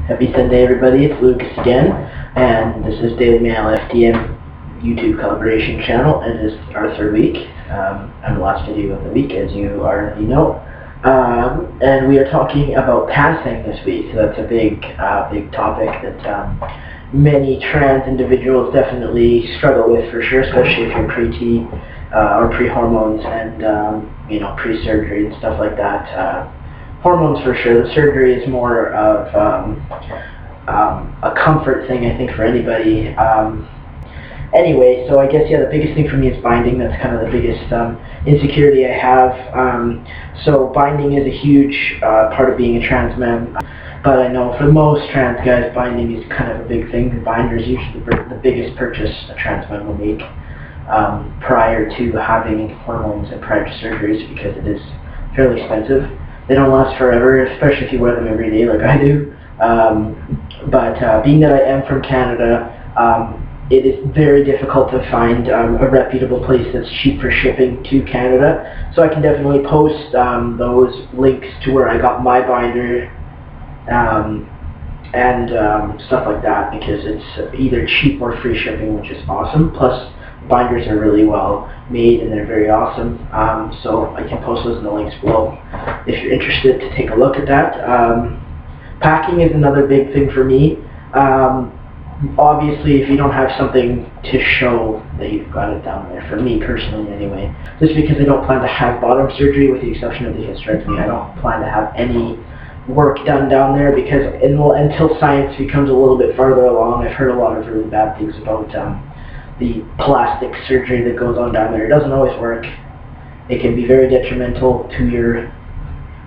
Happy Sunday, everybody. It's Lucas again, and this is Daily Mail FDM YouTube collaboration channel, and it is our third week, and the last video of the week, as you already know. And we are talking about passing this week, so that's a big topic that many trans individuals definitely struggle with, for sure, especially if you're pre-T or pre-hormones and pre-surgery and stuff like that. Hormones for sure. The surgery is more of a comfort thing, I think, for anybody. Anyway, so I guess, yeah, the biggest thing for me is binding. That's kind of the biggest insecurity I have. So binding is a huge part of being a trans man. But I know for most trans guys, binding is kind of a big thing. The binder is usually the biggest purchase a trans man will make prior to having hormones and prior to surgeries, because it is fairly expensive. They don't last forever, especially if you wear them every day like I do. But being that I am from Canada, it is very difficult to find a reputable place that's cheap for shipping to Canada. So I can definitely post those links to where I got my binder and stuff like that, because it's either cheap or free shipping, which is awesome. Plus, binders are really well made and they're very awesome. So I can post those in the links below if you're interested to take a look at that. Packing is another big thing for me. Obviously, if you don't have something to show that you've got it down there, for me personally anyway, just because I don't plan to have bottom surgery, with the exception of the hysterectomy, I don't plan to have any work done down there, because until science becomes a little bit farther along, I've heard a lot of really bad things about the plastic surgery that goes on down there. It doesn't always work. It can be very detrimental to your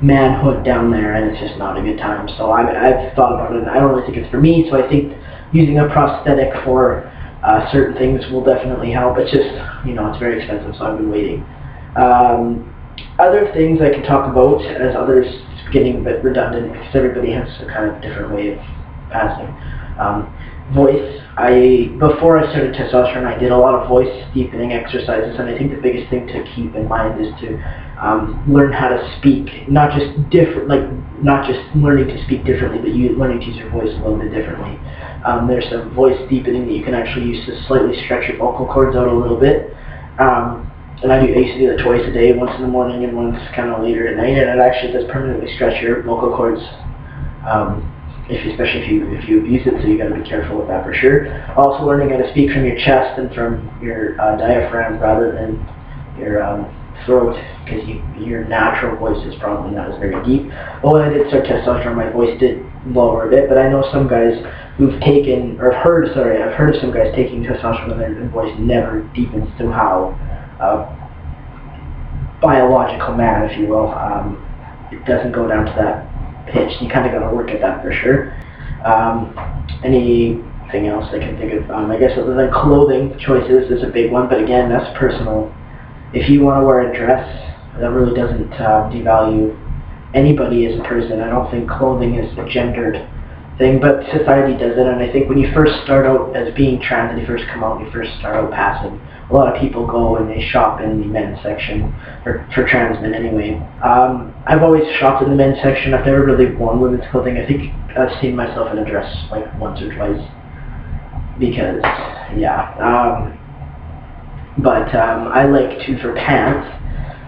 manhood down there, and it's just not a good time. So I've thought about it, and I don't really think it's for me, so I think using a prosthetic for certain things will definitely help. It's just, it's very expensive, so I've been waiting. Other things I can talk about, as others, it's getting a bit redundant, because everybody has a kind of different way of passing. Voice. Before I started testosterone, I did a lot of voice deepening exercises, and I think the biggest thing to keep in mind is to learn how to speak, not just learning to speak differently, but learning to use your voice a little bit differently. There's some voice deepening that you can actually use to slightly stretch your vocal cords out a little bit. And I used to do that twice a day, once in the morning and once kind of later at night, and it actually does permanently stretch your vocal cords. Especially if you abuse it, so you got to be careful with that for sure. Also, learning how to speak from your chest and from your diaphragm rather than your throat, because your natural voice is probably not as very deep. But when I did start testosterone, my voice did lower a bit. But I know some guys who've taken, or I've heard of some guys taking testosterone and their voice never deepens to how biological man, if you will. It doesn't go down to that pitch. You kind of got to work at that for sure. Anything else I can think of? I guess other than clothing choices is a big one, but again, that's personal. If you want to wear a dress, that really doesn't devalue anybody as a person. I don't think clothing is a gendered thing, but society does it, and I think when you first start out as being trans, and you first come out, and you first start out passing, a lot of people go and they shop in the men's section, for trans men anyway. I've always shopped in the men's section. I've never really worn women's clothing. I think I've seen myself in a dress like once or twice, because, yeah. But I like to, for pants,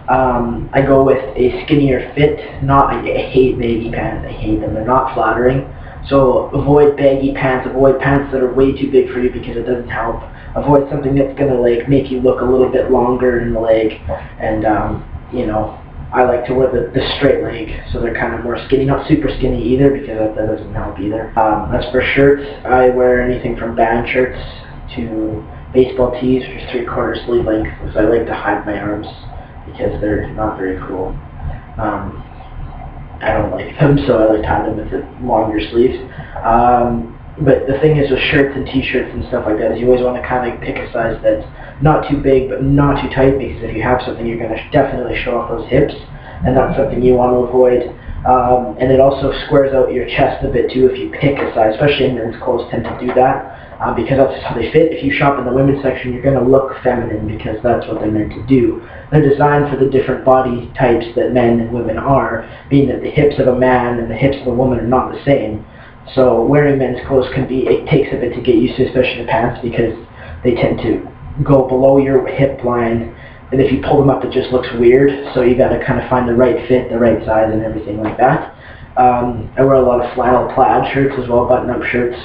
I go with a skinnier fit. I hate baggy pants. I hate them. They're not flattering. So avoid baggy pants. Avoid pants that are way too big for you, because it doesn't help. Avoid something that's gonna make you look a little bit longer in the leg. And I like to wear the straight leg, so they're kind of more skinny, not super skinny either, because that doesn't help either. As for shirts, I wear anything from band shirts to baseball tees, which is 3/4 sleeve length, because I like to hide my arms, because they're not very cool. I don't like them, so I like to hide them with the longer sleeves. But the thing is with shirts and t-shirts and stuff like that, is you always want to kind of pick a size that's not too big but not too tight, because if you have something, you're going to definitely show off those hips, and that's something you want to avoid. And it also squares out your chest a bit too if you pick a size, especially in men's clothes tend to do that. Because that's just how they fit. If you shop in the women's section, you're going to look feminine, because that's what they're meant to do. They're designed for the different body types that men and women are, being that the hips of a man and the hips of a woman are not the same. So wearing men's clothes it takes a bit to get used to, especially the pants, because they tend to go below your hip line, and if you pull them up it just looks weird, so you got to kind of find the right fit, the right size, and everything like that. I wear a lot of flannel plaid shirts as well, button-up shirts,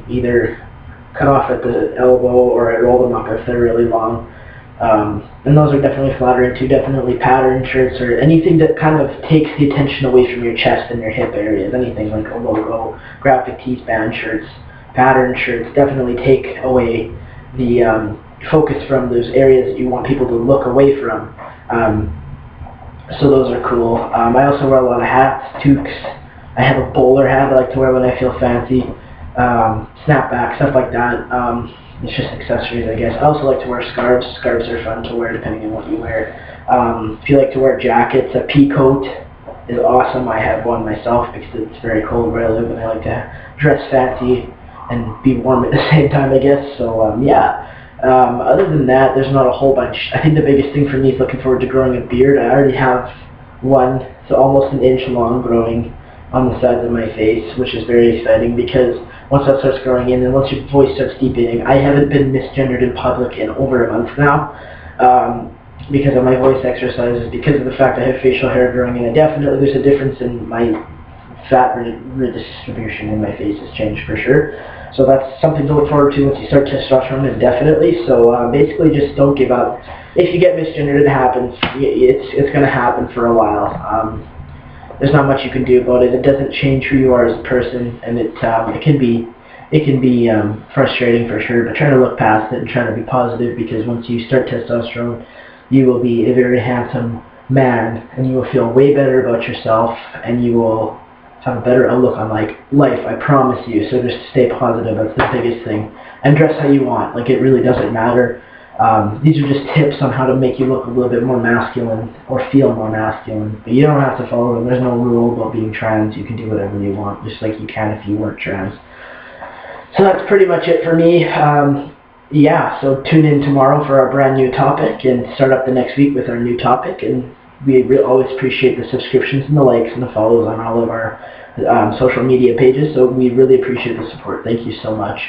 either cut off at the elbow or I roll them up if they're really long. And those are definitely flattering too, definitely patterned shirts or anything that kind of takes the attention away from your chest and your hip areas, anything like a logo, graphic tees, band shirts, patterned shirts, definitely take away the focus from those areas that you want people to look away from. So those are cool. I also wear a lot of hats, toques. I have a bowler hat I like to wear when I feel fancy. Snapback, stuff like that. It's just accessories, I guess. I also like to wear scarves. Scarves are fun to wear depending on what you wear. If you like to wear jackets, a pea coat is awesome. I have one myself because it's very cold where I live and I like to dress fancy and be warm at the same time, I guess. So yeah. Other than that, there's not a whole bunch. I think the biggest thing for me is looking forward to growing a beard. I already have one, so almost an inch long, growing on the sides of my face, which is very exciting because once that starts growing in and once your voice starts deepening, I haven't been misgendered in public in over a month now because of my voice exercises, because of the fact I have facial hair growing in. And definitely there's a difference in my fat redistribution in my face has changed for sure. So that's something to look forward to once you start testosterone indefinitely. So basically just don't give up. If you get misgendered, it happens. It's going to happen for a while. There's not much you can do about it. It doesn't change who you are as a person, and it can be frustrating for sure, but try to look past it and try to be positive, because once you start testosterone, you will be a very handsome man, and you will feel way better about yourself, and you will have a better outlook on life, I promise you. So just stay positive, that's the biggest thing. And dress how you want, like it really doesn't matter. These are just tips on how to make you look a little bit more masculine or feel more masculine. But you don't have to follow them. There's no rule about being trans. You can do whatever you want, just like you can if you weren't trans. So that's pretty much it for me. Yeah, so tune in tomorrow for our brand new topic and start up the next week with our new topic. And we always appreciate the subscriptions and the likes and the follows on all of our social media pages. So we really appreciate the support. Thank you so much.